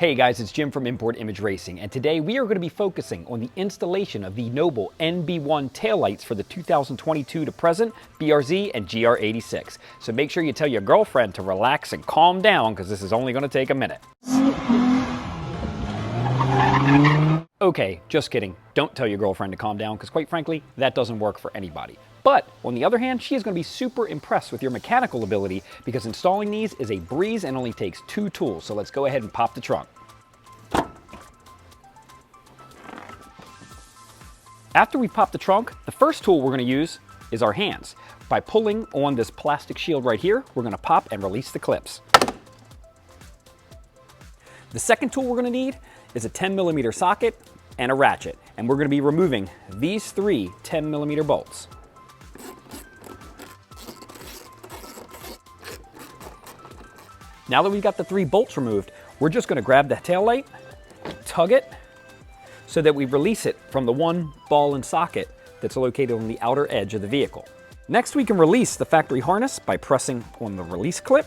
Hey guys, it's Jim from Import Image Racing, and today we are going to be focusing on the installation of the Noble NB1 taillights for the 2022 to present BRZ and GR86. So make sure you tell your girlfriend to relax and calm down because this is only going to take a minute. Okay, just kidding. Don't tell your girlfriend to calm down because quite frankly, that doesn't work for anybody. But on the other hand, she is going to be super impressed with your mechanical ability because installing these is a breeze and only takes 2 tools. So let's go ahead and pop the trunk. After we pop the trunk, the first tool we're going to use is our hands. By pulling on this plastic shield right here, we're going to pop and release the clips. The second tool we're going to need is a 10mm socket and a ratchet, and we're going to be removing these 3 10mm bolts. Now that we've got the 3 bolts removed, we're just going to grab the taillight, tug it, so that we release it from the one ball and socket that's located on the outer edge of the vehicle. Next, we can release the factory harness by pressing on the release clip.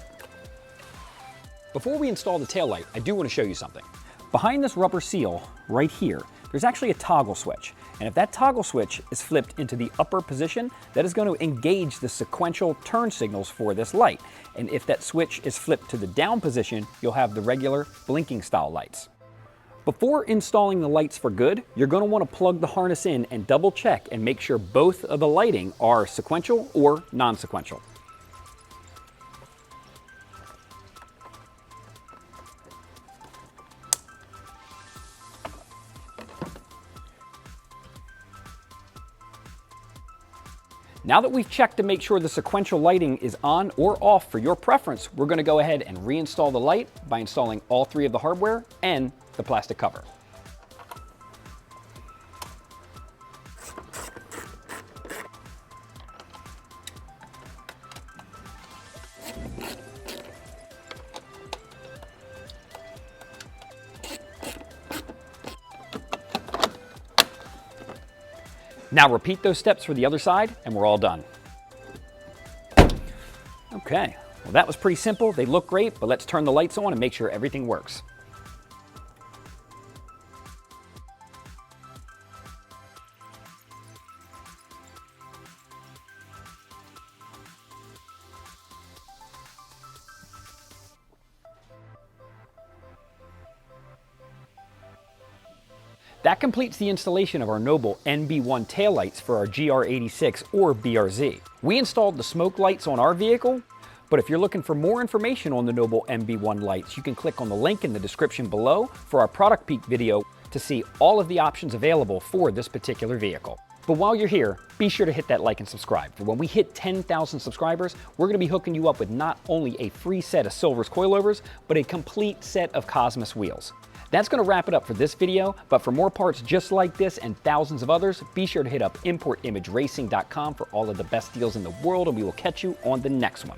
Before we install the taillight, I do want to show you something. Behind this rubber seal right here, there's actually a toggle switch. And if that toggle switch is flipped into the upper position, that is going to engage the sequential turn signals for this light. And if that switch is flipped to the down position, you'll have the regular blinking style lights. Before installing the lights for good, you're going to want to plug the harness in and double check and make sure both of the lighting are sequential or non-sequential. Now that we've checked to make sure the sequential lighting is on or off for your preference, we're going to go ahead and reinstall the light by installing all 3 of the hardware and the plastic cover. Now repeat those steps for the other side and we're all done. Okay, well that was pretty simple. They look great, but let's turn the lights on and make sure everything works. That completes the installation of our Noble NB1 taillights for our GR86 or BRZ. We installed the smoke lights on our vehicle, but if you're looking for more information on the Noble NB1 lights, you can click on the link in the description below for our product peek video to see all of the options available for this particular vehicle. But while you're here, be sure to hit that like and subscribe. For when we hit 10,000 subscribers, we're going to be hooking you up with not only a free set of Silver's coilovers, but a complete set of Cosmis wheels. That's going to wrap it up for this video, but for more parts just like this and thousands of others, be sure to hit up importimageracing.com for all of the best deals in the world, and we will catch you on the next one.